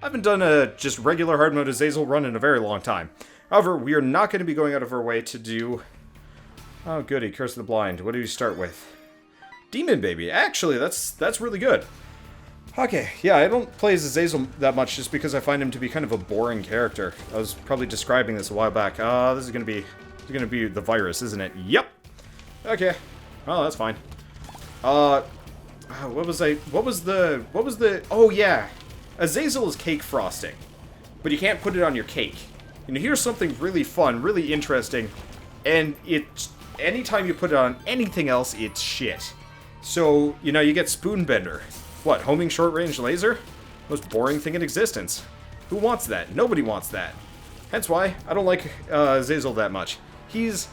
I haven't done a just regular hard mode Azazel run in a very long time. However, we are not going to be going out of our way to do... Oh, goody, Curse of the Blind. What do you start with? Demon Baby. Actually, that's really good. Okay, yeah, I don't play as Azazel that much just because I find him to be kind of a boring character. I was probably describing this a while back. This is gonna be the virus, isn't it? Yep. Okay. Oh, that's fine. What was the... Oh, yeah. Azazel is cake frosting. But you can't put it on your cake. And here's something really fun, really interesting, and anytime you put it on anything else, it's shit. So, you know, you get Spoonbender. What, homing short-range laser? Most boring thing in existence. Who wants that? Nobody wants that. Hence why I don't like Azazel that much. He's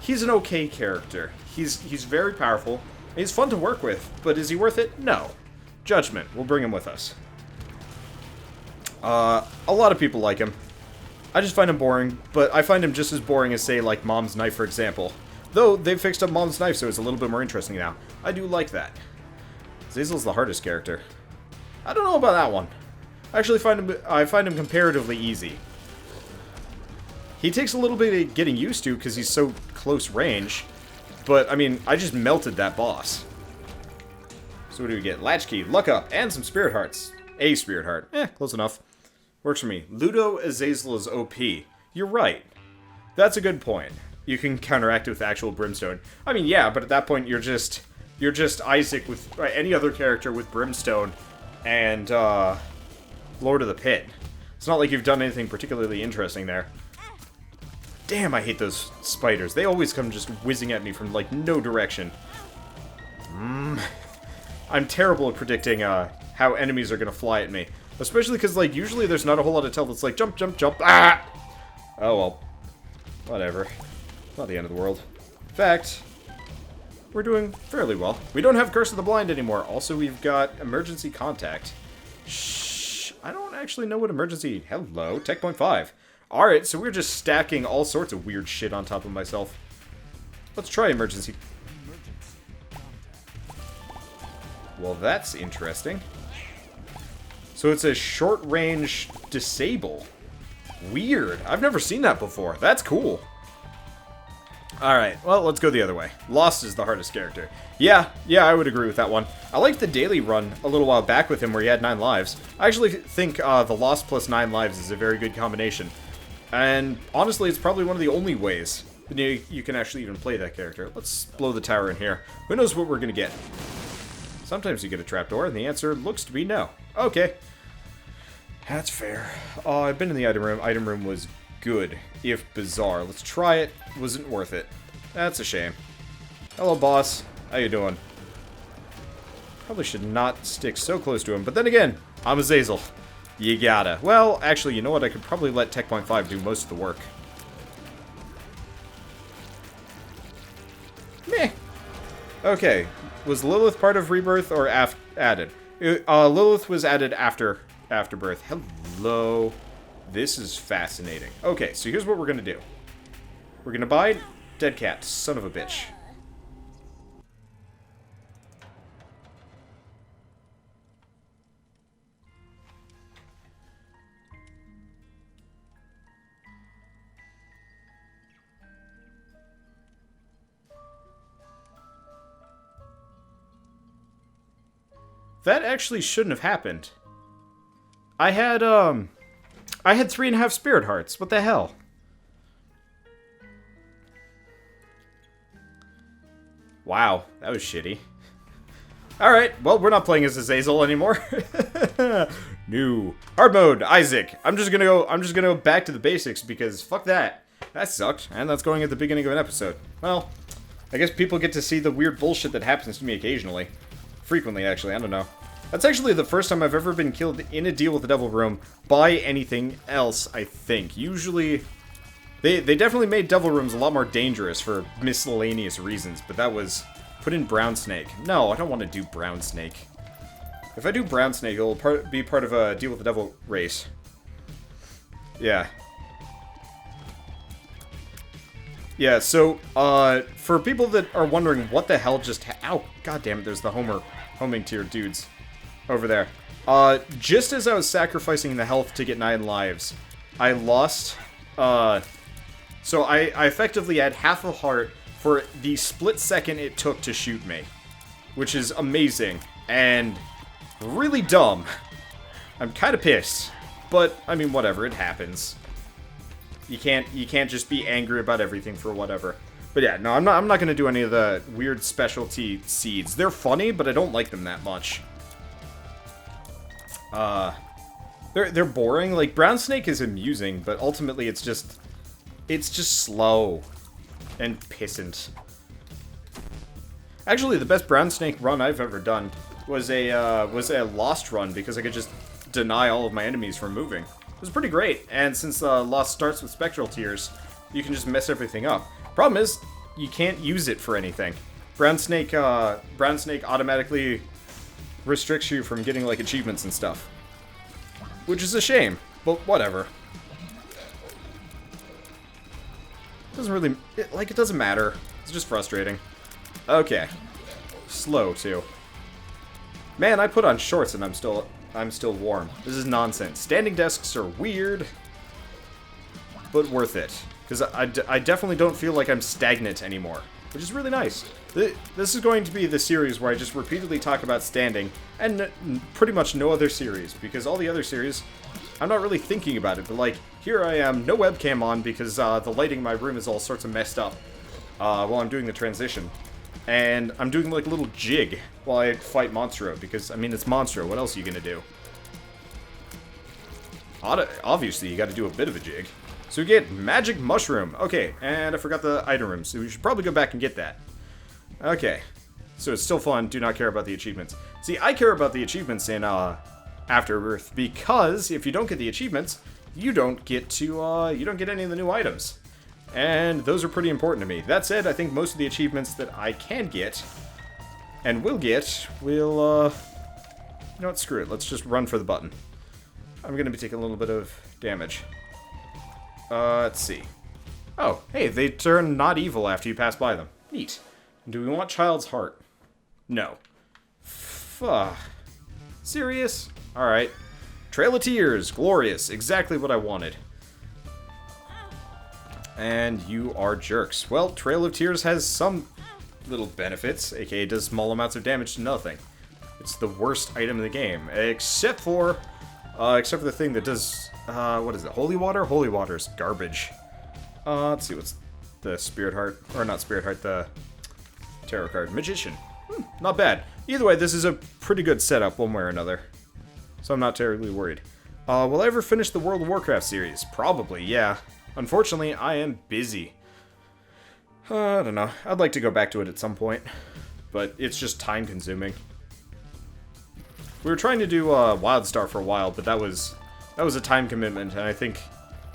an okay character. He's very powerful. He's fun to work with, but is he worth it? No. Judgment. We'll bring him with us. A lot of people like him. I just find him boring, but I find him just as boring as, say, like Mom's Knife, for example. Though, they've fixed up Mom's Knife, so it's a little bit more interesting now. I do like that. Azazel's the hardest character. I don't know about that one. I actually find him comparatively easy. He takes a little bit of getting used to because he's so close range. But, I mean, I just melted that boss. So what do we get? Latchkey, Luck Up, and some Spirit Hearts. A Spirit Heart. Close enough. Works for me. Ludo Azazel is OP. You're right. That's a good point. You can counteract it with actual Brimstone. I mean, yeah, but at that point you're just Isaac with any other character with Brimstone and Lord of the Pit. It's not like you've done anything particularly interesting there. Damn, I hate those spiders. They always come just whizzing at me from, like, no direction. I'm terrible at predicting how enemies are going to fly at me. Especially because, like, usually there's not a whole lot of tell that's like, jump, jump, jump, ah! Oh, well. Whatever. Not the end of the world. In fact, we're doing fairly well. We don't have Curse of the Blind anymore. Also, we've got Emergency Contact. Shh. I don't actually know what emergency... Hello, Tech Point 5. Alright, so we're just stacking all sorts of weird shit on top of myself. Let's try Emergency. Well, that's interesting. So it's a short-range disable. Weird. I've never seen that before. That's cool. Alright, well, let's go the other way. Lost is the hardest character. Yeah, I would agree with that one. I liked the daily run a little while back with him where he had 9 lives. I actually think the Lost plus 9 lives is a very good combination. And honestly, it's probably one of the only ways that you can actually even play that character. Let's blow the tower in here. Who knows what we're going to get? Sometimes you get a trapdoor, and the answer looks to be no. Okay. That's fair. I've been in the item room. Item room was good, if bizarre. Let's try it. Wasn't worth it. That's a shame. Hello, boss. How you doing? Probably should not stick so close to him, but then again, I'm Azazel. You gotta. Well, actually, you know what? I could probably let Tech Point 5 do most of the work. Meh. Okay. Was Lilith part of Rebirth or added? Lilith was added after Afterbirth. Hello. This is fascinating. Okay, so here's what we're gonna do. We're gonna buy Dead Cat, son of a bitch. That actually shouldn't have happened. I had 3.5 Spirit Hearts. What the hell? Wow, that was shitty. Alright, well, we're not playing as Azazel anymore. No. Hard mode, Isaac. I'm just gonna go back to the basics because fuck that. That sucked, and that's going at the beginning of an episode. Well, I guess people get to see the weird bullshit that happens to me occasionally. Frequently, actually, I don't know. That's actually the first time I've ever been killed in a Deal with the Devil room by anything else, I think. Usually, they definitely made Devil rooms a lot more dangerous for miscellaneous reasons, but that was put in Brown Snake. No, I don't want to do Brown Snake. If I do Brown Snake, it'll be part of a Deal with the Devil race. Yeah. Yeah, so, for people that are wondering what the hell just ow, god damn it, there's the homing tier dudes over there. Just as I was sacrificing the health to get 9 lives, I lost, so I effectively had half a heart for the split second it took to shoot me. Which is amazing, and really dumb. I'm kind of pissed, but, I mean, whatever, it happens. You can't just be angry about everything for whatever. But yeah, no, I'm not gonna do any of the weird specialty seeds. They're funny, but I don't like them that much. They're boring. Like, brown snake is amusing, but ultimately it's just slow and pissant. Actually, the best brown snake run I've ever done was a lost run, because I could just deny all of my enemies from moving. It was pretty great, and since lost starts with spectral tears, you can just mess everything up. Problem is, you can't use it for anything. Brown snake automatically restricts you from getting, like, achievements and stuff. Which is a shame, but whatever. Doesn't really, it doesn't matter. It's just frustrating. Okay. Slow, too. Man, I put on shorts and I'm still warm. This is nonsense. Standing desks are weird, but worth it. Because I definitely don't feel like I'm stagnant anymore, which is really nice. This is going to be the series where I just repeatedly talk about standing, and pretty much no other series, because all the other series, I'm not really thinking about it, but like, here I am, no webcam on, because the lighting in my room is all sorts of messed up while I'm doing the transition. And I'm doing like a little jig while I fight Monstro, because, I mean, it's Monstro, what else are you gonna do? Obviously, you gotta do a bit of a jig. So we get Magic Mushroom. Okay, and I forgot the item room, so we should probably go back and get that. Okay, so it's still fun, do not care about the achievements. See, I care about the achievements in Afterbirth, because if you don't get the achievements, you don't get any of the new items. And those are pretty important to me. That said, I think most of the achievements that I can get, and will get, will, you know what, screw it, let's just run for the button. I'm gonna be taking a little bit of damage. Let's see. Oh, hey, they turn not evil after you pass by them. Neat. Do we want Child's Heart? No. Serious? Alright. Trail of Tears. Glorious. Exactly what I wanted. And you are jerks. Well, Trail of Tears has some little benefits, aka does small amounts of damage to nothing. It's the worst item in the game, except for the thing that does, what is it, Holy Water? Holy Water is garbage. Let's see, what's the Spirit Heart, or not Spirit Heart, the Tarot card. Magician. Not bad. Either way, this is a pretty good setup, one way or another. So I'm not terribly worried. Will I ever finish the World of Warcraft series? Probably, yeah. Unfortunately, I am busy. I don't know. I'd like to go back to it at some point, but it's just time-consuming. We were trying to do WildStar for a while, but that was a time commitment, and I think...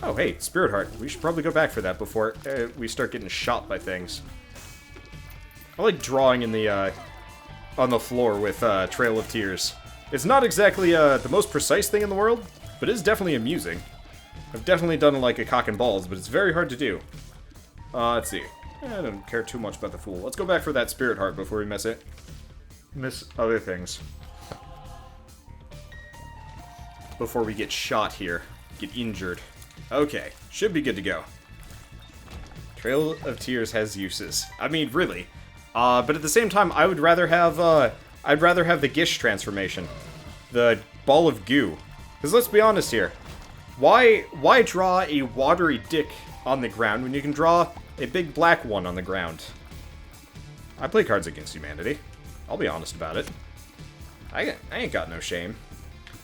Oh, hey, Spirit Heart. We should probably go back for that before we start getting shot by things. I like drawing in the on the floor with Trail of Tears. It's not exactly the most precise thing in the world, but it is definitely amusing. I've definitely done like a cock and balls, but it's very hard to do. Let's see. I don't care too much about the Fool. Let's go back for that Spirit Heart before we miss other things. Before we get shot here. Get injured. Okay. Should be good to go. Trail of Tears has uses. I mean, really. But at the same time, I would rather have, the Gish transformation. The Ball of Goo. Because let's be honest here. Why draw a watery dick on the ground when you can draw a big black one on the ground? I play Cards Against Humanity. I'll be honest about it. I ain't got no shame.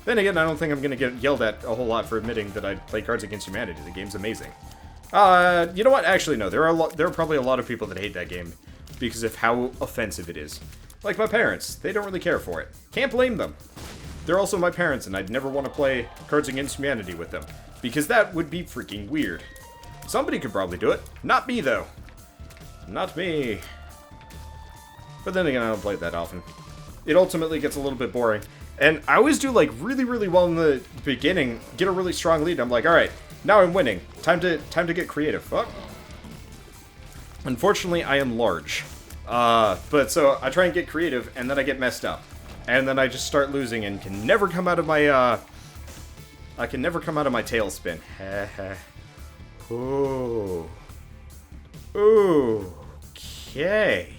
Then again, I don't think I'm gonna get yelled at a whole lot for admitting that I play Cards Against Humanity. The game's amazing. You know what? Actually, no. There are probably a lot of people that hate that game because of how offensive it is. Like my parents. They don't really care for it. Can't blame them. They're also my parents, and I'd never want to play Cards Against Humanity with them. Because that would be freaking weird. Somebody could probably do it. Not me, though. Not me. But then again, I don't play it that often. It ultimately gets a little bit boring. And I always do, like, really, really well in the beginning. Get a really strong lead. I'm like, alright, now I'm winning. Time to get creative. Fuck. Unfortunately, I am large. But so I try and get creative, and then I get messed up. and then I just start losing and can never come out of my, I can never come out of my tailspin. Ooh. Ooh. Okay.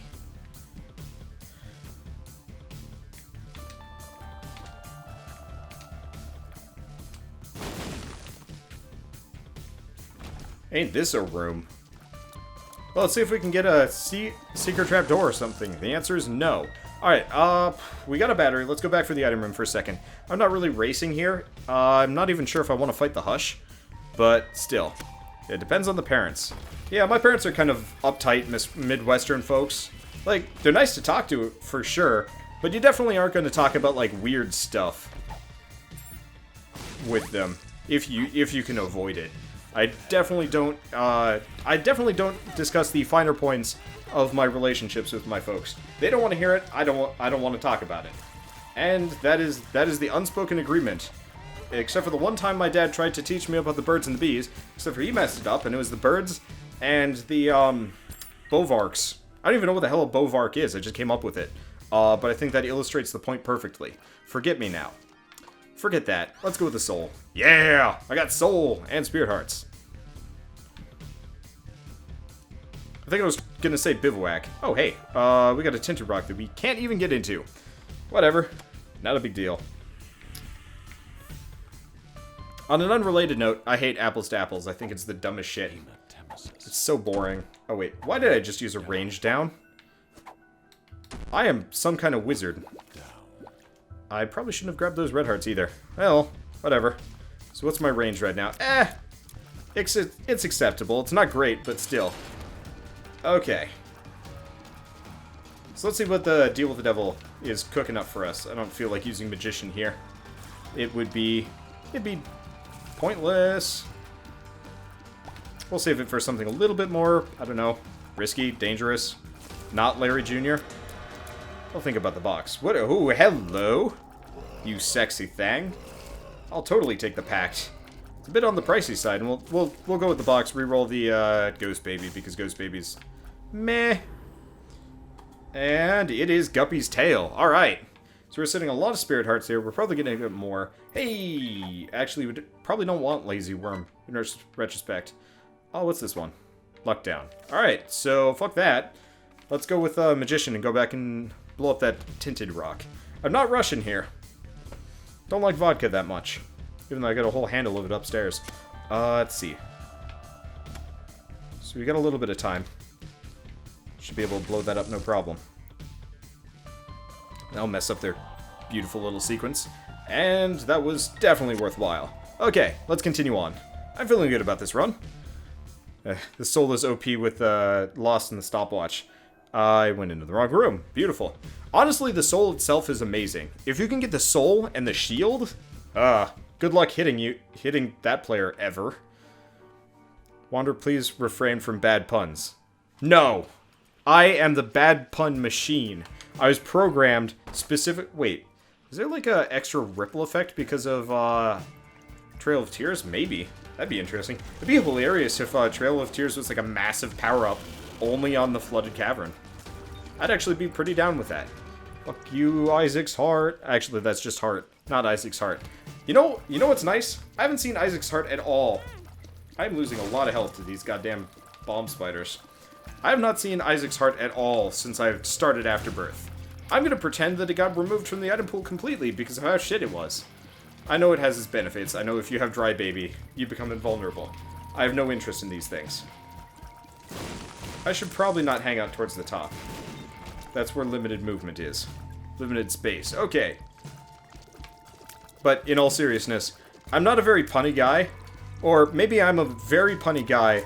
Ain't this a room? Well, let's see if we can get a secret trap door or something. The answer is no. Alright, we got a battery. Let's go back for the item room for a second. I'm not really racing here. I'm not even sure if I want to fight the Hush. But still, it depends on the parents. Yeah, my parents are kind of uptight Midwestern folks. Like, they're nice to talk to, for sure. But you definitely aren't going to talk about, like, weird stuff with them. If you can avoid it. I definitely don't discuss the finer points of my relationships with my folks. They don't want to hear it. I don't want to talk about it. And that is the unspoken agreement. Except for the one time my dad tried to teach me about the birds and the bees, except for he messed it up, and it was the birds and the bovarks. I don't even know what the hell a bovark is. I just came up with it. But I think that illustrates the point perfectly. Forget me now. Forget that. Let's go with the soul. Yeah! I got soul and spirit hearts. I think I was gonna say bivouac. Oh, hey. We got a tinted rock that we can't even get into. Whatever. Not a big deal. On an unrelated note, I hate apples to apples. I think it's the dumbest shit. It's so boring. Oh, wait. Why did I just use a range down? I am some kind of wizard. I probably shouldn't have grabbed those red hearts either. Well, whatever. So what's my range right now? It's acceptable. It's not great, but still. Okay. So let's see what the deal with the devil is cooking up for us. I don't feel like using magician here. It'd be pointless. We'll save it for something a little bit more, I don't know, risky, dangerous. Not Larry Jr. I'll think about the box. What? Oh, hello, you sexy thing. I'll totally take the pact. It's a bit on the pricey side, and we'll go with the box. Reroll the Ghost Baby because Ghost Baby's meh. And it is Guppy's tail. All right. So we're sitting a lot of spirit hearts here. We're probably gonna get more. Hey, actually, we probably don't want lazy worm in retrospect. Oh, what's this one? Luck down. All right. So fuck that. Let's go with magician and go back and blow up that tinted rock. I'm not rushing here. Don't like vodka that much. Even though I got a whole handle of it upstairs. Let's see. So we got a little bit of time. Should be able to blow that up no problem. That'll mess up their beautiful little sequence. And that was definitely worthwhile. Okay, let's continue on. I'm feeling good about this run. The soulless OP with Lost in the stopwatch. I went into the wrong room. Beautiful. Honestly, the soul itself is amazing. If you can get the soul and the shield, good luck hitting that player ever. Wander, please refrain from bad puns. No! I am the bad pun machine. I was programmed Wait, is there like a extra ripple effect because of Trail of Tears? Maybe. That'd be interesting. It'd be hilarious if Trail of Tears was like a massive power-up only on the Flooded Cavern. I'd actually be pretty down with that. Fuck you, Isaac's heart. Actually, that's just heart, not Isaac's heart. You know what's nice? I haven't seen Isaac's heart at all. I'm losing a lot of health to these goddamn bomb spiders. I have not seen Isaac's heart at all since I've started Afterbirth. I'm gonna pretend that it got removed from the item pool completely because of how shit it was. I know it has its benefits. I know if you have Dry Baby, you become invulnerable. I have no interest in these things. I should probably not hang out towards the top. That's where limited movement is. Limited space. Okay. But in all seriousness, I'm not a very punny guy. Or maybe I'm a very punny guy.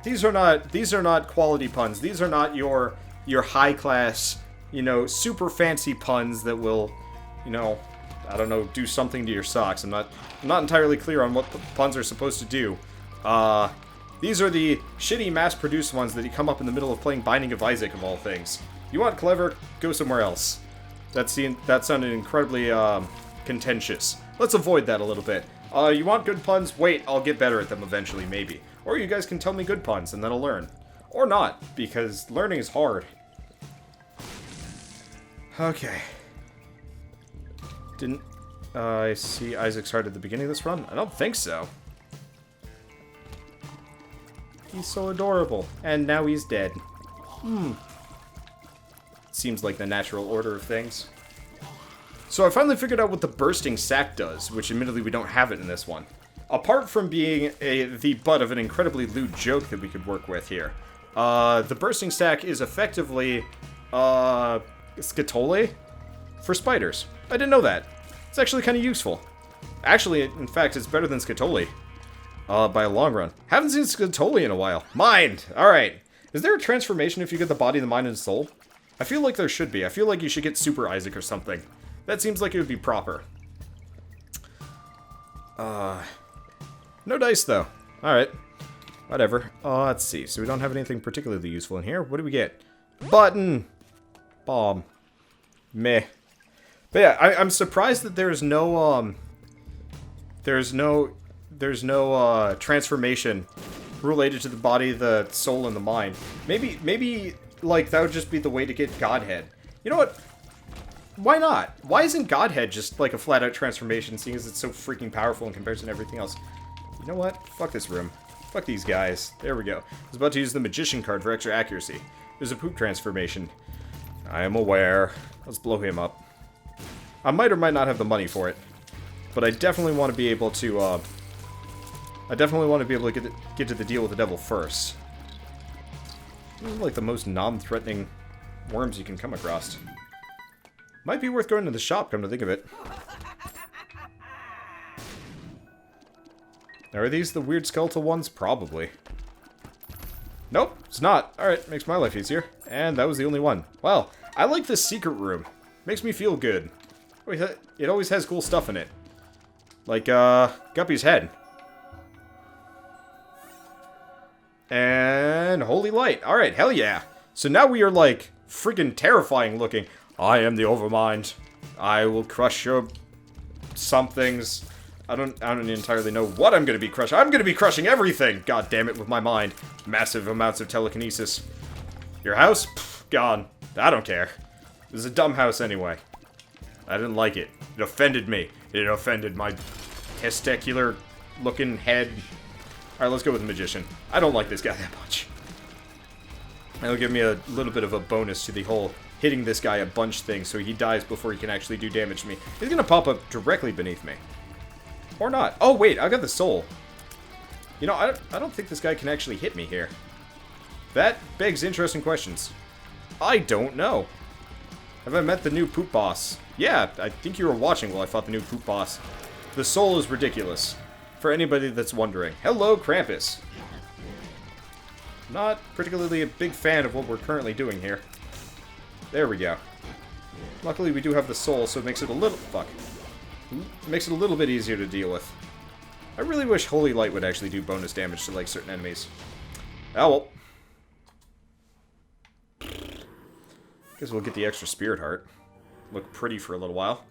These are not quality puns. These are not your high class, super fancy puns that will, I don't know, do something to your socks. I'm not entirely clear on what the puns are supposed to do. These are the shitty mass-produced ones that you come up in the middle of playing Binding of Isaac, of all things. You want clever? Go somewhere else. That sounded incredibly contentious. Let's avoid that a little bit. You want good puns? Wait, I'll get better at them eventually, maybe. Or you guys can tell me good puns, and then I'll learn. Or not, because learning is hard. Okay. Didn't I see Isaac's heart at the beginning of this run? I don't think so. He's so adorable. And now he's dead. Seems like the natural order of things. So I finally figured out what the bursting sack does, which admittedly we don't have it in this one. Apart from being the butt of an incredibly lewd joke that we could work with here, the bursting sack is effectively scatole for spiders. I didn't know that. It's actually kind of useful. Actually, in fact, it's better than scatole by a long run. Haven't seen scatole in a while. Mind! Alright. Is there a transformation if you get the body, the mind, and soul? I feel like there should be. I feel like you should get Super Isaac or something. That seems like it would be proper. No dice, though. Alright. Whatever. Let's see. So we don't have anything particularly useful in here. What do we get? Button! Bomb. Meh. But yeah, I'm surprised that there's no, transformation related to the body, the soul, and the mind. Maybe, like, that would just be the way to get Godhead. You know what? Why not? Why isn't Godhead just, like, a flat-out transformation, seeing as it's so freaking powerful in comparison to everything else? You know what? Fuck this room. Fuck these guys. There we go. I was about to use the Magician card for extra accuracy. There's a poop transformation. I am aware. Let's blow him up. I might or might not have the money for it. But I definitely want to be able to, get to the deal with the devil first. These are like the most non-threatening worms you can come across. Might be worth going to the shop, come to think of it. Now, are these the weird skeletal ones? Probably. Nope, it's not. Alright, makes my life easier. And that was the only one. Well, I like this secret room. Makes me feel good. It always has cool stuff in it. Like, Guppy's head. And holy light. Alright, hell yeah. So now we are, like, freaking terrifying looking. I am the Overmind. I will crush your somethings. I don't entirely know what I'm gonna be crushing. I'm gonna be crushing everything! God damn it, with my mind. Massive amounts of telekinesis. Your house? Pfft, gone. I don't care. This is a dumb house anyway. I didn't like it. It offended me. It offended my testicular-looking head. Alright, let's go with the Magician. I don't like this guy that much. It'll give me a little bit of a bonus to the whole hitting this guy a bunch thing so he dies before he can actually do damage to me. He's gonna pop up directly beneath me. Or not. Oh, wait, I got the soul. You know, I don't think this guy can actually hit me here. That begs interesting questions. I don't know. Have I met the new poop boss? Yeah, I think you were watching while I fought the new poop boss. The soul is ridiculous. For anybody that's wondering. Hello, Krampus. Not particularly a big fan of what we're currently doing here. There we go. Luckily, we do have the soul, so it makes it a little... Fuck. It makes it a little bit easier to deal with. I really wish Holy Light would actually do bonus damage to, like, certain enemies. Oh, well. Guess we'll get the extra Spirit Heart. Look pretty for a little while.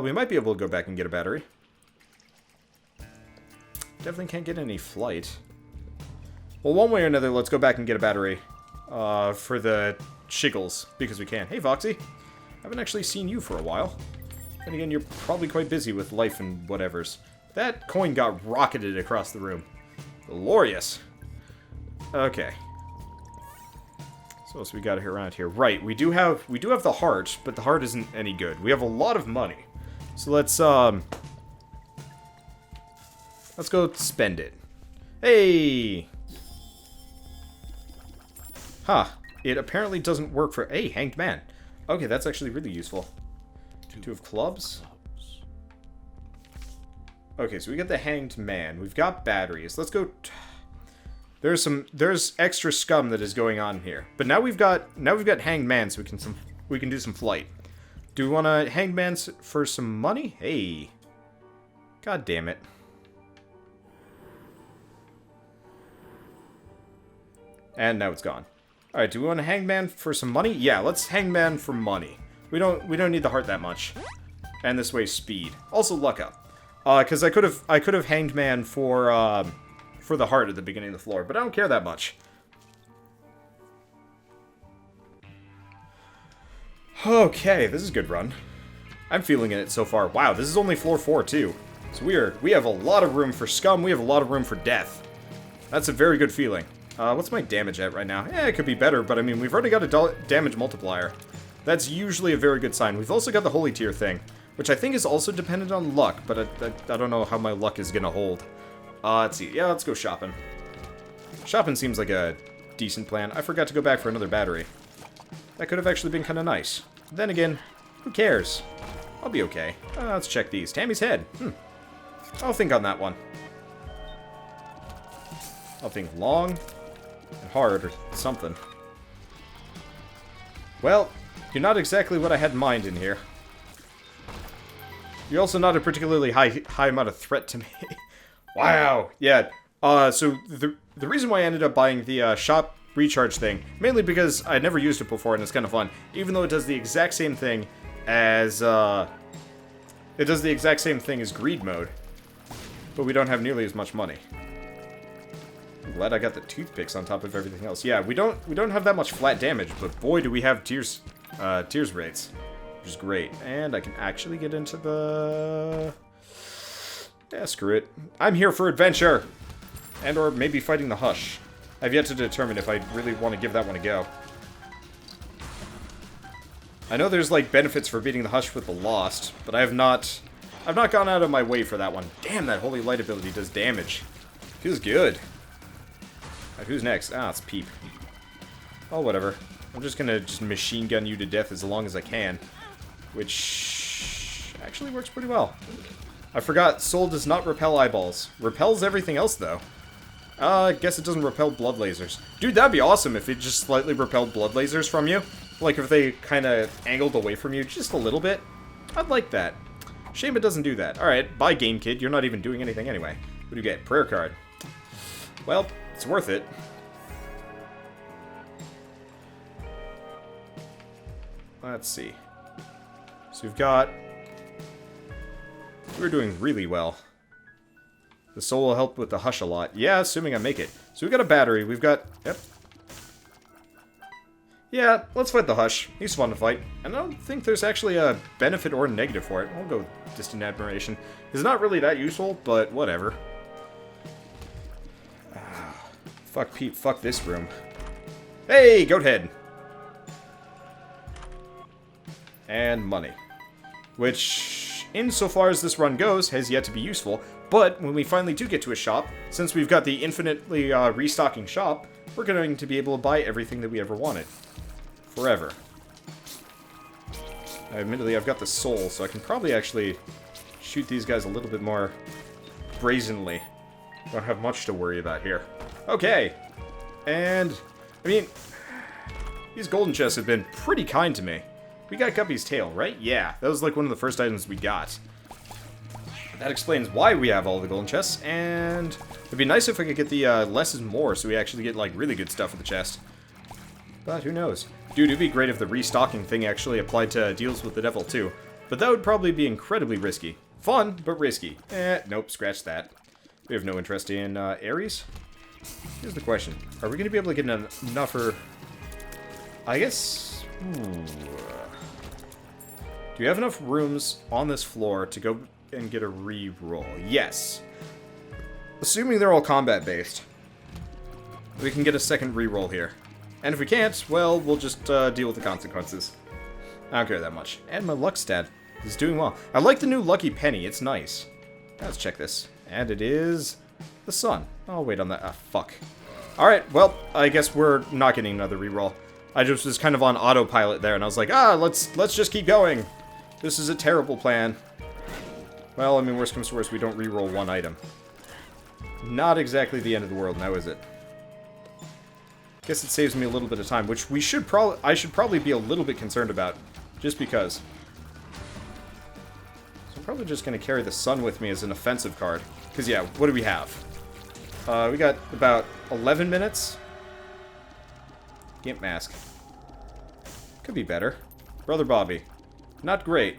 We might be able to go back and get a battery. Definitely can't get any flight. Well, one way or another, let's go back and get a battery. For the Shiggles, because we can. Hey, Foxy. Haven't actually seen you for a while. And again, you're probably quite busy with life and whatevers. That coin got rocketed across the room. Glorious. Okay. So what else we got around here? Right, we do have the heart, but the heart isn't any good. We have a lot of money. So let's go spend it. Hey! Huh. It apparently doesn't work for... Hey, Hanged Man. Okay, that's actually really useful. Two of clubs. Okay, so we got the Hanged Man. We've got batteries. Let's go... There's extra scum that is going on here. But now we've got Hanged Man, so we can do some flight. Do we want a Hanged Man for some money? Hey. God damn it. And now it's gone. Alright, do we want a Hanged Man for some money? Yeah, let's Hanged Man for money. We don't need the heart that much. And this way, speed. Also, luck up. Because I could have Hanged Man for the heart at the beginning of the floor, but I don't care that much. Okay, this is a good run. I'm feeling it so far. Wow, this is only floor 4, too. So we have a lot of room for scum. We have a lot of room for death. That's a very good feeling. What's my damage at right now? It could be better, but I mean, we've already got a damage multiplier. That's usually a very good sign. We've also got the holy tier thing, which I think is also dependent on luck, but I don't know how my luck is gonna hold. Let's see. Yeah, let's go shopping. Shopping seems like a decent plan. I forgot to go back for another battery. That could have actually been kind of nice. Then again, who cares? I'll be okay. Let's check these. Tammy's head. I'll think on that one. I'll think long and hard or something. Well, you're not exactly what I had in mind in here. You're also not a particularly high amount of threat to me. Wow. Yeah. So the reason why I ended up buying the shop recharge thing, mainly because I'd never used it before and it's kind of fun, even though it does the exact same thing as greed mode, but we don't have nearly as much money. I'm glad I got the toothpicks on top of everything else. Yeah, we don't have that much flat damage, but boy do we have tears rates, which is great. And I can actually get into the... Yeah, screw it. I'm here for adventure! And or maybe fighting the Hush. I've yet to determine if I really want to give that one a go. I know there's, like, benefits for beating the Hush with the Lost, but I've not gone out of my way for that one. Damn, that Holy Light ability does damage. Feels good. Alright, who's next? It's Peep. Oh, whatever. I'm just gonna machine gun you to death as long as I can. Which actually works pretty well. I forgot, Soul does not repel eyeballs. Repels everything else, though. I guess it doesn't repel blood lasers. Dude, that'd be awesome if it just slightly repelled blood lasers from you. Like, if they kind of angled away from you just a little bit. I'd like that. Shame it doesn't do that. Alright, bye, Game Kid. You're not even doing anything anyway. What do you get? Prayer card. Well, it's worth it. Let's see. So we've got... We're doing really well. The soul will help with the Hush a lot. Yeah, assuming I make it. So we've got a battery. We've got... Yep. Yeah, let's fight the Hush. He's fun to fight. And I don't think there's actually a benefit or negative for it. I'll go with Distant Admiration. It's not really that useful, but whatever. Fuck Pete. Fuck this room. Hey, goat head! And money. Which, insofar as this run goes, has yet to be useful. But when we finally do get to a shop, since we've got the infinitely restocking shop, we're going to be able to buy everything that we ever wanted. Forever. Admittedly, I've got the soul, so I can probably actually shoot these guys a little bit more brazenly. Don't have much to worry about here. Okay. And, I mean, these golden chests have been pretty kind to me. We got Guppy's tail, right? Yeah, that was like one of the first items we got. That explains why we have all the golden chests, and it'd be nice if I could get the less is more, so we actually get, like, really good stuff in the chest. But who knows? Dude, it'd be great if the restocking thing actually applied to deals with the devil, too. But that would probably be incredibly risky. Fun, but risky. Nope, scratch that. We have no interest in Ares. Here's the question. Are we going to be able to get enough for... I guess... Do we have enough rooms on this floor to go and get a re-roll? Yes. Assuming they're all combat-based, we can get a second re-roll here. And if we can't, well, we'll just deal with the consequences. I don't care that much. And my luck stat is doing well. I like the new Lucky Penny. It's nice. Let's check this. And it is the sun. I'll wait on that. Fuck. Alright, well, I guess we're not getting another re-roll. I just was kind of on autopilot there, and I was like, let's just keep going. This is a terrible plan. Well, I mean, worst comes to worst, we don't re-roll one item. Not exactly the end of the world, now is it? Guess it saves me a little bit of time, which I should probably be a little bit concerned about, just because. So I'm probably just going to carry the sun with me as an offensive card. Because, yeah, what do we have? We got about 11 minutes. Gimp Mask. Could be better. Brother Bobby. Not great.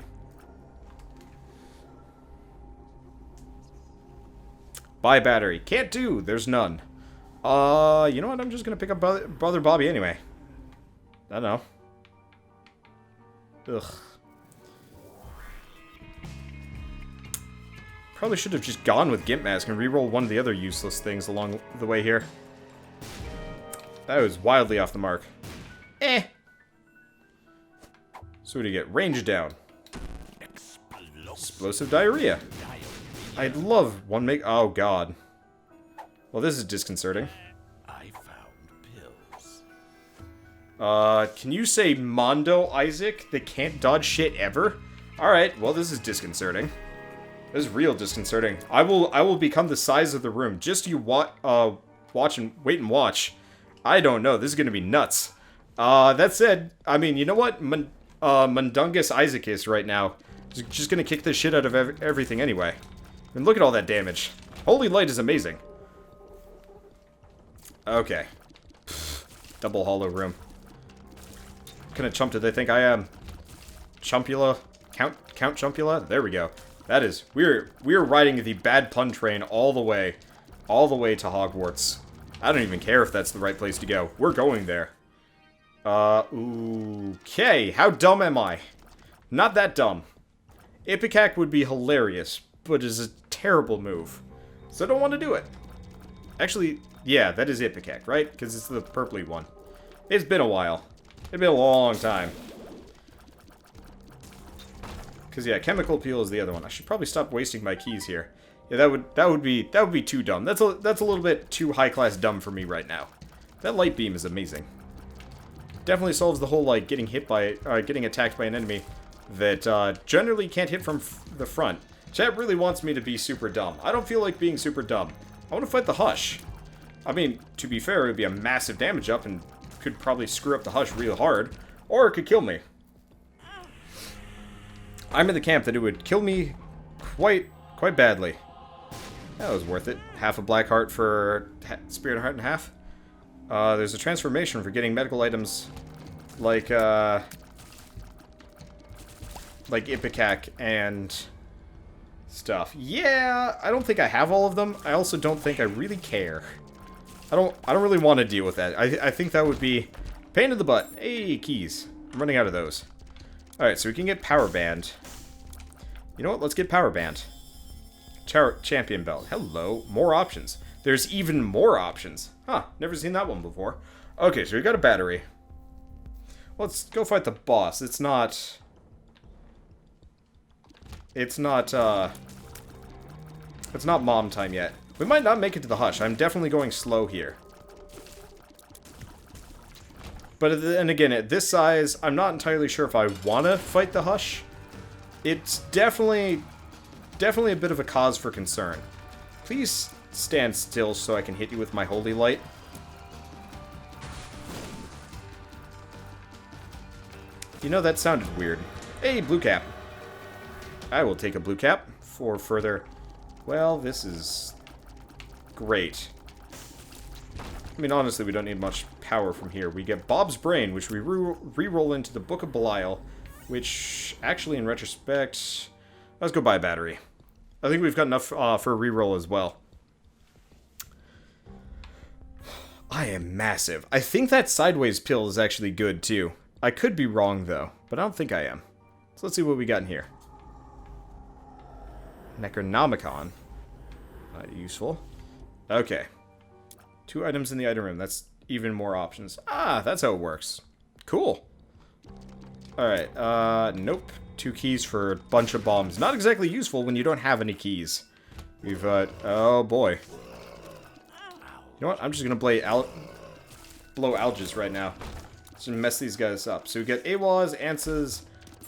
Buy battery. Can't do. There's none. You know what? I'm just gonna pick up Brother Bobby anyway. I don't know. Ugh. Probably should have just gone with Gimp Mask and reroll one of the other useless things along the way here. That was wildly off the mark. Eh. So what do you get? Range down. Explosive diarrhea. I'd love one make... Oh, God. Well, this is disconcerting. I found pills. Can you say Mondo Isaac that can't dodge shit ever? Alright, well, this is disconcerting. This is real disconcerting. I will become the size of the room. Just you watch and wait and watch. I don't know. This is gonna be nuts. That said, I mean, you know what? Mundungus Isaac is right now. He's just gonna kick the shit out of everything anyway. And look at all that damage. Holy Light is amazing. Okay. Double hollow room. What kind of chump did they think I am? Chumpula? Count Chumpula? There we go. That is, we're riding the bad pun train all the way to Hogwarts. I don't even care if that's the right place to go. We're going there. Okay. How dumb am I? Not that dumb. Ipecac would be hilarious, but is a terrible move. So I don't want to do it. Actually, yeah, that is Ipecac, right? Because it's the purpley one. It's been a while. It's been a long time. Because yeah, Chemical Peel is the other one. I should probably stop wasting my keys here. Yeah, that would be too dumb. That's a little bit too high class dumb for me right now. That light beam is amazing. Definitely solves the whole like getting attacked by an enemy that generally can't hit from the front. Chat really wants me to be super dumb. I don't feel like being super dumb. I want to fight the Hush. I mean, to be fair, it would be a massive damage up and could probably screw up the Hush real hard, or it could kill me. I'm in the camp that it would kill me quite badly. That was worth it. Half a black heart for Spirit Heart and half. There's a transformation for getting medical items like Ipecac and stuff. Yeah, I don't think I have all of them. I also don't think I really care. I don't really want to deal with that. I think that would be pain in the butt. Hey, keys. I'm running out of those. Alright, so we can get Power Band. You know what? Let's get Power Band. Champion Belt. Hello. More options. There's even more options. Huh. Never seen that one before. Okay, so we got a battery. Let's go fight the boss. It's not mom time yet. We might not make it to the Hush. I'm definitely going slow here. But then again, at this size, I'm not entirely sure if I want to fight the Hush. It's definitely a bit of a cause for concern. Please stand still so I can hit you with my Holy Light. You know, that sounded weird. Hey, blue cap. I will take a blue cap for further... Well, this is great. I mean, honestly, we don't need much power from here. We get Bob's Brain, which we re-roll into the Book of Belial, which, actually, in retrospect... Let's go buy a battery. I think we've got enough for a re-roll as well. I am massive. I think that Sideways Pill is actually good, too. I could be wrong, though, but I don't think I am. So let's see what we got in here. Necronomicon. Not useful. Okay. 2 items in the item room. That's even more options. Ah, that's how it works. Cool. Alright, nope. 2 keys for a bunch of bombs. Not exactly useful when you don't have any keys. We've, oh boy. You know what? I'm just gonna blow Alges right now. Just gonna mess these guys up. So we get AWAS, Ansas,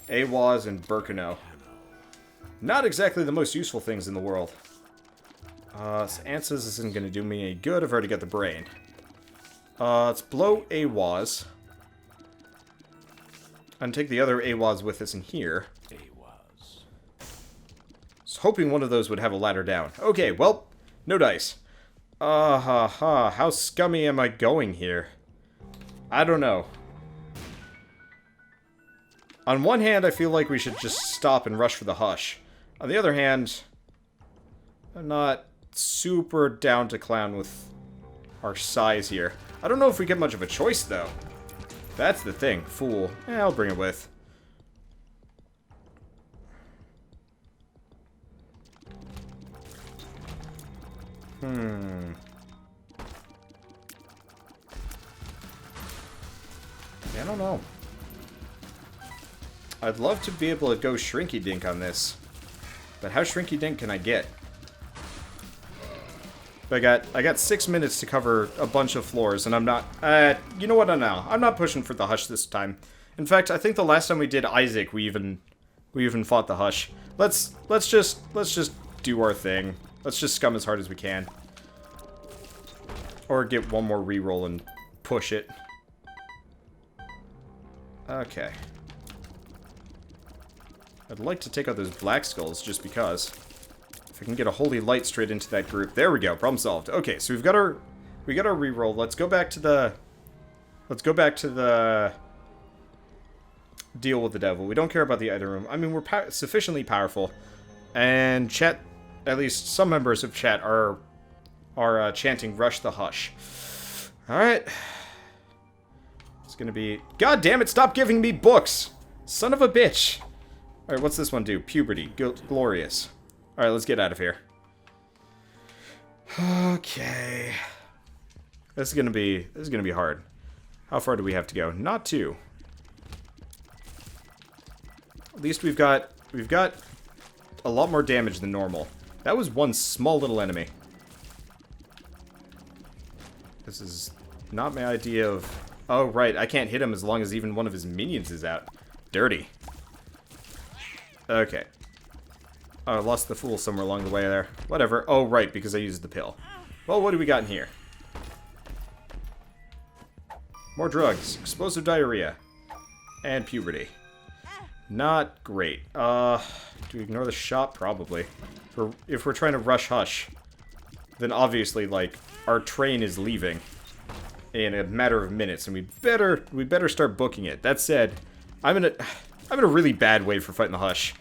AWAS, and Birkenau. Not exactly the most useful things in the world. So Ansas isn't gonna do me any good. I've already got the brain. Let's blow AWAS. And take the other AWAS with us in here. AWAS. Was hoping one of those would have a ladder down. Okay, well, no dice. How scummy am I going here? I don't know. On one hand, I feel like we should just stop and rush for the Hush. On the other hand, I'm not super down to clown with our size here. I don't know if we get much of a choice, though. That's the thing. Fool. Yeah, I'll bring it with. I don't know. I'd love to be able to go Shrinky Dink on this. But how Shrinky Dink can I get? I got 6 minutes to cover a bunch of floors, and I'm not... you know what? I'm not pushing for the Hush this time. In fact, I think the last time we did Isaac, we even fought the Hush. Let's just do our thing. Let's just scum as hard as we can. Or get one more reroll and push it. Okay. I'd like to take out those black skulls just because. If I can get a holy light straight into that group. There we go. Problem solved. Okay, so we got our reroll. Let's go back to the deal with the devil. We don't care about the item room. I mean, we're sufficiently powerful, and chat, at least some members of chat are chanting "Rush the Hush." All right. It's gonna be. God damn it! Stop giving me books, son of a bitch. All right, what's this one do? Puberty, glorious. All right, let's get out of here. Okay. This is gonna be hard. How far do we have to go? Not too. At least we've got a lot more damage than normal. That was one small little enemy. This is not my idea of... Oh, right, I can't hit him as long as even one of his minions is out. Dirty. Okay. Oh, I lost the fool somewhere along the way there. Whatever. Oh, right, because I used the pill. Well, what do we got in here? More drugs. Explosive diarrhea. And puberty. Not great. Do we ignore the shop? Probably. If we're trying to rush Hush, then obviously, like, our train is leaving in a matter of minutes, and we better start booking it. That said, I'm in a really bad way for fighting the Hush.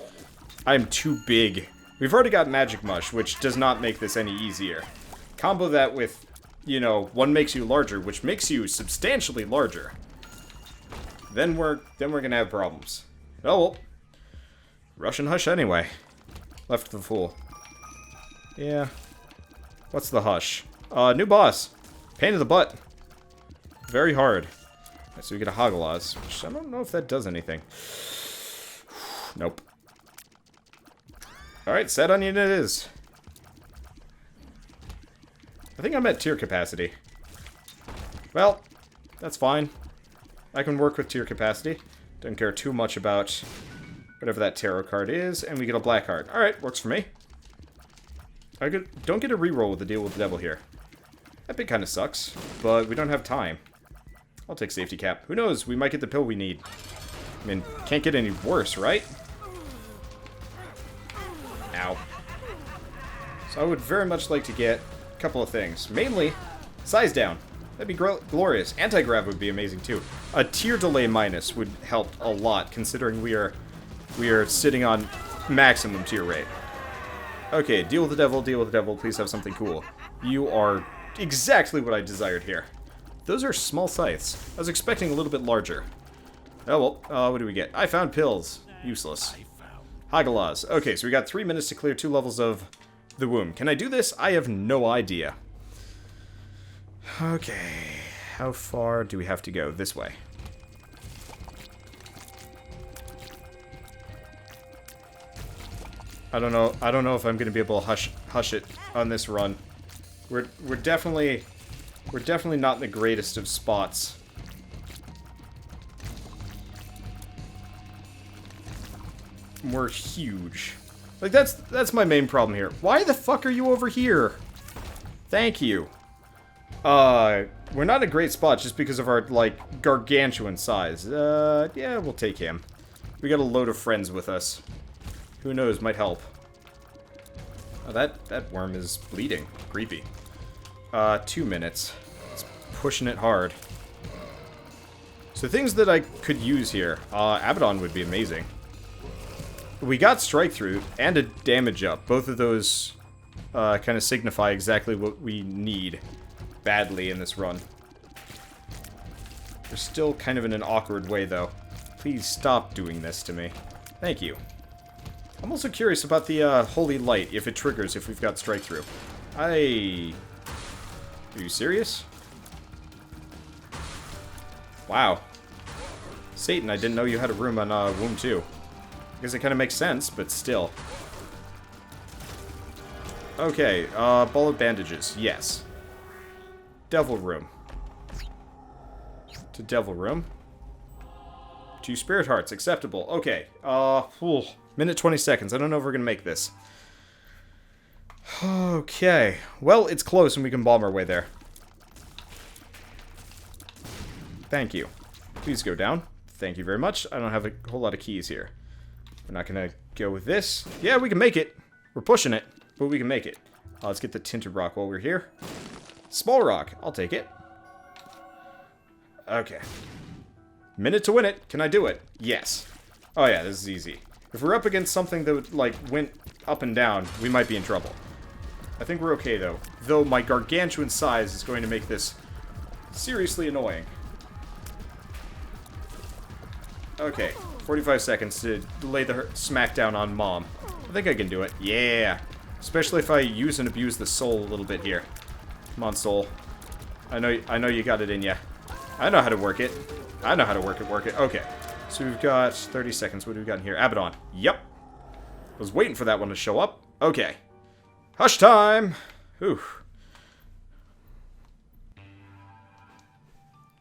I'm too big. We've already got Magic Mush, which does not make this any easier. Combo that with, you know, one makes you larger, which makes you substantially larger. Then we're gonna have problems. Oh well. Russian Hush anyway. Left the fool. Yeah. What's the Hush? New boss. Pain in the butt. Very hard. Right, so we get a Hagalaz, which I don't know if that does anything. Nope. Alright, Sad Onion it is. I think I'm at tier capacity. Well, that's fine. I can work with tier capacity. Don't care too much about whatever that tarot card is, and we get a black card. Alright, works for me. Don't get a reroll with the deal with the devil here. That bit kind of sucks, but we don't have time. I'll take safety cap. Who knows, we might get the pill we need. I mean, can't get any worse, right? Ow. So I would very much like to get a couple of things. Mainly, size down. That'd be glorious. Anti-grav would be amazing too. A tier delay minus would help a lot, considering we are sitting on maximum tier rate. Okay, deal with the devil, please have something cool. You are exactly what I desired here. Those are small scythes. I was expecting a little bit larger. Oh well, what do we get? I found pills. Useless. Hagalaz. Okay, so we got 3 minutes to clear 2 levels of the womb. Can I do this? I have no idea. Okay, how far do we have to go? This way. I don't know if I'm gonna be able to hush it on this run. We're definitely not in the greatest of spots. We're huge. Like that's my main problem here. Why the fuck are you over here? Thank you. We're not in a great spot just because of our, like, gargantuan size. Yeah, we'll take him. We got a load of friends with us. Who knows, might help. Oh, that worm is bleeding. Creepy. 2 minutes. It's pushing it hard. So things that I could use here. Abaddon would be amazing. We got Strike Through and a damage up. Both of those kind of signify exactly what we need badly in this run. We're still kind of in an awkward way, though. Please stop doing this to me. Thank you. I'm also curious about the Holy Light, if it triggers if we've got Strike Through. Are you serious? Wow. Satan, I didn't know you had a room on Womb 2. I guess it kind of makes sense, but still. Okay, ball of bandages. Yes. Devil room. To devil room. 2 spirit hearts. Acceptable. Okay. Minute 20 seconds. I don't know if we're going to make this. Okay. Well, it's close and we can bomb our way there. Thank you. Please go down. Thank you very much. I don't have a whole lot of keys here. We're not going to go with this. Yeah, we can make it. We're pushing it, but we can make it. Let's get the tinted rock while we're here. Small rock. I'll take it. Okay. Minute to win it. Can I do it? Yes. Oh yeah, this is easy. If we're up against something that, like, went up and down, we might be in trouble. I think we're okay, though. Though my gargantuan size is going to make this seriously annoying. Okay, 45 seconds to lay the smackdown on Mom. I think I can do it. Yeah! Especially if I use and abuse the soul a little bit here. Come on, soul. I know you got it in ya. I know how to work it. I know how to work it. Okay. So we've got 30 seconds. What do we got in here? Abaddon. Yep. I was waiting for that one to show up. Okay. Hush time! Whew.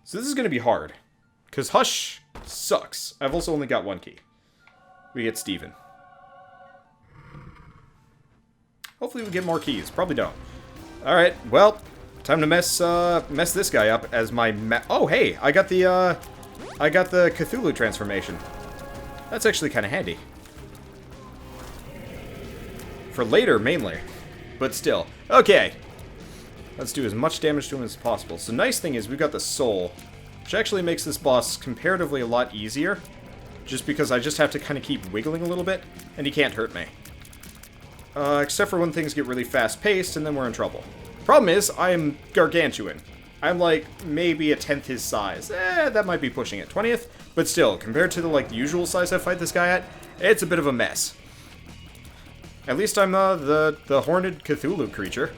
So this is going to be hard. Because Hush sucks. I've also only got 1 key. We get Steven. Hopefully we get more keys. Probably don't. Alright, well, time to mess this guy up as my oh, hey! I got the Cthulhu transformation. That's actually kind of handy. For later, mainly. But still. Okay! Let's do as much damage to him as possible. So nice thing is we've got the soul, which actually makes this boss comparatively a lot easier. Just because I just have to kind of keep wiggling a little bit, and he can't hurt me. Except for when things get really fast-paced, and then we're in trouble. Problem is, I'm gargantuan. I'm like, maybe 1/10 his size. That might be pushing it. 20th? But still, compared to the, like, the usual size I fight this guy at, it's a bit of a mess. At least I'm, the horned Cthulhu creature.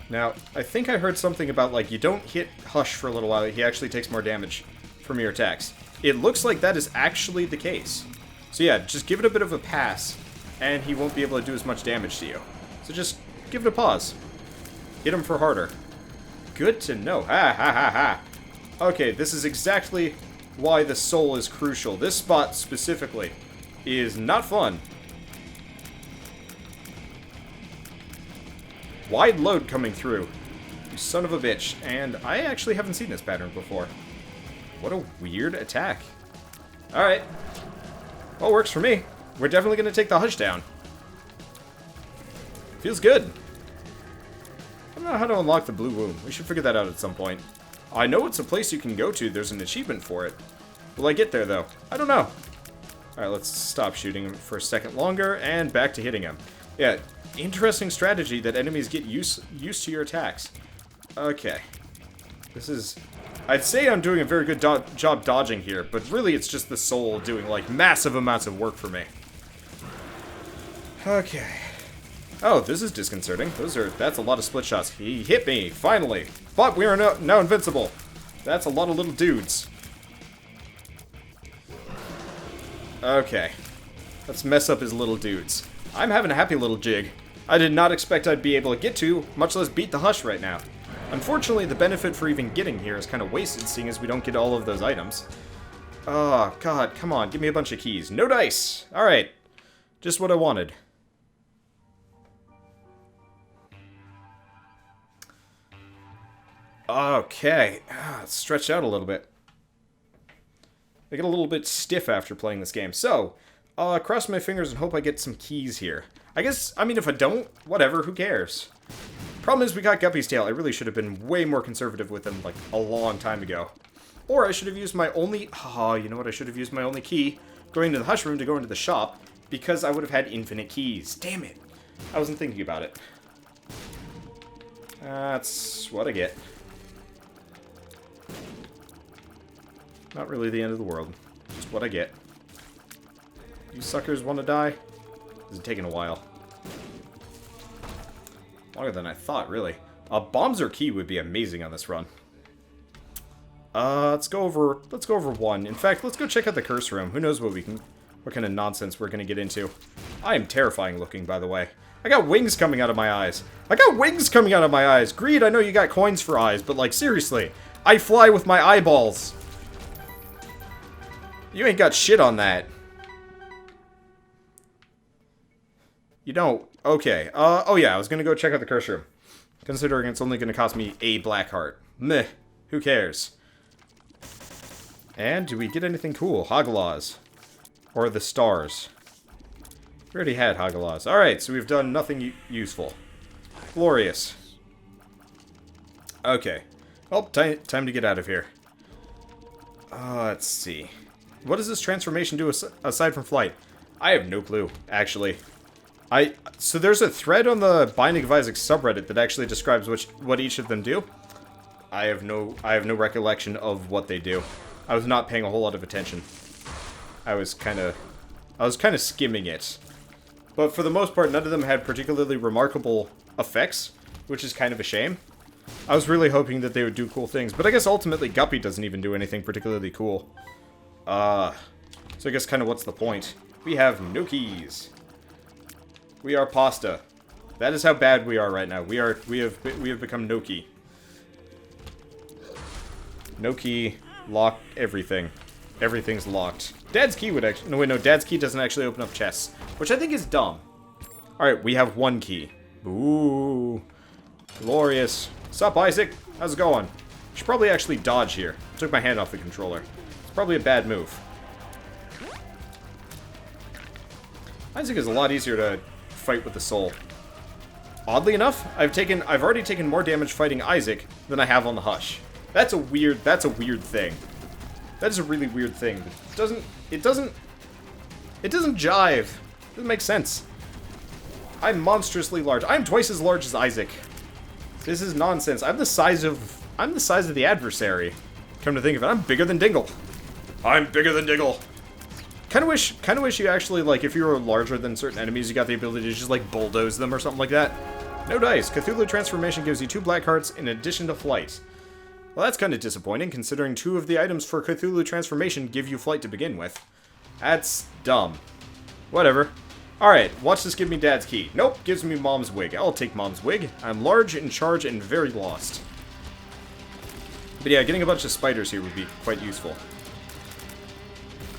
Now, I think I heard something about, like, you don't hit Hush for a little while, he actually takes more damage from your attacks. It looks like that is actually the case. So yeah, just give it a bit of a pass, and he won't be able to do as much damage to you. So just give it a pause. Hit him for harder. Good to know. Ha ha ha ha. Okay, this is exactly why the soul is crucial. This spot, specifically, is not fun. Wide load coming through. You son of a bitch. And I actually haven't seen this pattern before. What a weird attack. Alright. Well, works for me. We're definitely going to take the Hush down. Feels good. I don't know how to unlock the blue womb. We should figure that out at some point. I know it's a place you can go to. There's an achievement for it. Will I get there, though? I don't know. Alright, let's stop shooting him for a second longer, and back to hitting him. Yeah, interesting strategy that enemies get used to your attacks. Okay. This is... I'd say I'm doing a very good job dodging here, but really it's just the soul doing, like, massive amounts of work for me. Okay. Oh, this is disconcerting. That's a lot of split shots. He hit me, finally. But we are now invincible. That's a lot of little dudes. Okay. Let's mess up his little dudes. I'm having a happy little jig. I did not expect I'd be able to get to, much less beat the Hush right now. Unfortunately, the benefit for even getting here is kind of wasted, seeing as we don't get all of those items. Oh, God, come on, give me a bunch of keys. No dice! Alright. Just what I wanted. Okay. Let's stretch out a little bit. I get a little bit stiff after playing this game. So, cross my fingers and hope I get some keys here. I mean, if I don't, whatever, who cares? Problem is, we got Guppy's Tail. I really should have been way more conservative with him, like, a long time ago. Or I should have used my only... Oh, you know what? I should have used my only key, going to the Hush room to go into the shop, because I would have had infinite keys. Damn it. I wasn't thinking about it. That's what I get. Not really the end of the world. Just what I get. You suckers want to die? This is taking a while. Longer than I thought, really. Bombs or key would be amazing on this run. Let's go over 1. In fact, let's go check out the curse room. Who knows what kind of nonsense we're gonna get into. I am terrifying looking, by the way. I got wings coming out of my eyes. Greed, I know you got coins for eyes, but like, seriously. I fly with my eyeballs. You ain't got shit on that. You don't. Okay. Oh yeah, I was gonna go check out the curse room. Considering it's only gonna cost me a black heart. Meh. Who cares? And do we get anything cool? Hagalaws. Or the stars. We already had Hagalaws. Alright, so we've done nothing useful. Glorious. Okay. Well, time to get out of here. Let's see. What does this transformation do aside from flight? I have no clue, actually. So there's a thread on the Binding of Isaac subreddit that actually describes what each of them do. I have no recollection of what they do. I was not paying a whole lot of attention. I was kind of skimming it. But for the most part, none of them had particularly remarkable effects, which is kind of a shame. I was really hoping that they would do cool things, but I guess ultimately Guppy doesn't even do anything particularly cool. So I guess kind of what's the point? We have no keys. We are pasta. That is how bad we are right now. We have become no key. No key, lock everything. Everything's locked. Dad's key would actually... No, wait, no. Dad's key doesn't actually open up chests. Which I think is dumb. Alright, we have 1 key. Ooh. Glorious. Sup, Isaac? How's it going? Should probably actually dodge here. Took my hand off the controller. It's probably a bad move. Isaac is a lot easier to fight with the soul. Oddly enough, I've already taken more damage fighting Isaac than I have on the Hush. That's a weird thing. That is a really weird thing. It doesn't jive. It doesn't make sense. I'm monstrously large. I'm twice as large as Isaac. This is nonsense. I'm the size of the adversary. Come to think of it, I'm bigger than Dingle. I'm bigger than Dingle. Kind of wish you actually, like, if you were larger than certain enemies, you got the ability to just, like, bulldoze them or something like that. No dice. Cthulhu Transformation gives you 2 black hearts in addition to flight. Well, that's kind of disappointing, considering 2 of the items for Cthulhu Transformation give you flight to begin with. That's dumb. Whatever. Alright, watch this give me Dad's key. Nope, gives me Mom's wig. I'll take Mom's wig. I'm large, in charge, and very lost. But yeah, getting a bunch of spiders here would be quite useful.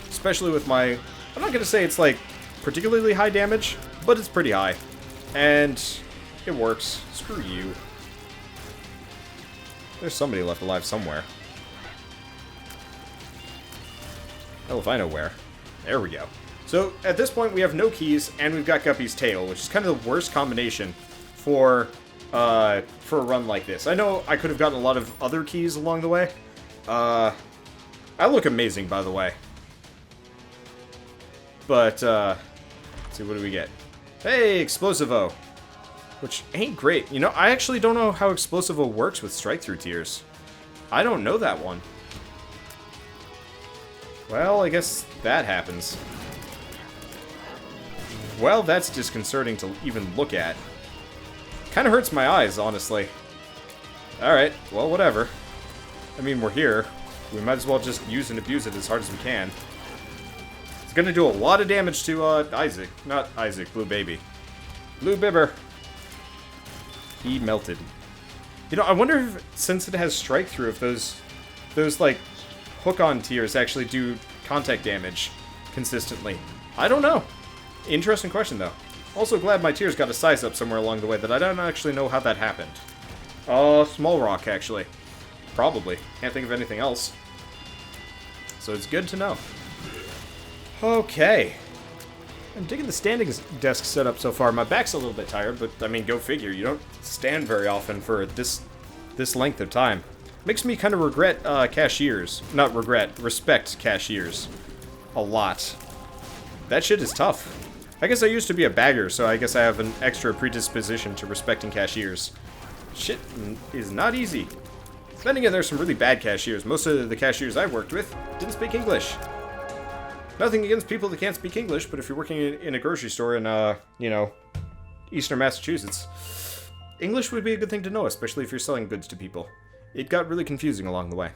Especially with my... I'm not going to say it's, like, particularly high damage, but it's pretty high. And it works. Screw you. There's somebody left alive somewhere. Hell if I know where. There we go. So, at this point, we have no keys, and we've got Guppy's tail, which is kind of the worst combination for a run like this. I know I could have gotten a lot of other keys along the way. I look amazing, by the way. But, let's see, what do we get? Hey, Explosivo! Which ain't great. You know, I actually don't know how Explosivo works with Strike-Through Tears. I don't know that one. Well, I guess that happens. Well, that's disconcerting to even look at. Kinda hurts my eyes, honestly. Alright, well, whatever. I mean, we're here. We might as well just use and abuse it as hard as we can. It's gonna do a lot of damage to, Isaac. Not Isaac, Blue Baby. Blue Bibber. He melted. You know, I wonder if, since it has Strike-Through, if those, like, hook-on tiers actually do contact damage consistently. I don't know. Interesting question, though. Also glad my tears got a size up somewhere along the way that I don't actually know how that happened. Small rock, actually. Probably. Can't think of anything else. So it's good to know. Okay. I'm digging the standing desk setup so far. My back's a little bit tired, but, I mean, go figure. You don't stand very often for this length of time. Makes me kind of regret cashiers. Not regret, respect cashiers. A lot. That shit is tough. I guess I used to be a bagger, so I guess I have an extra predisposition to respecting cashiers. Shit is not easy. Then again, there's some really bad cashiers. Most of the cashiers I worked with didn't speak English. Nothing against people that can't speak English, but if you're working in a grocery store in, you know, Eastern Massachusetts, English would be a good thing to know, especially if you're selling goods to people. It got really confusing along the way.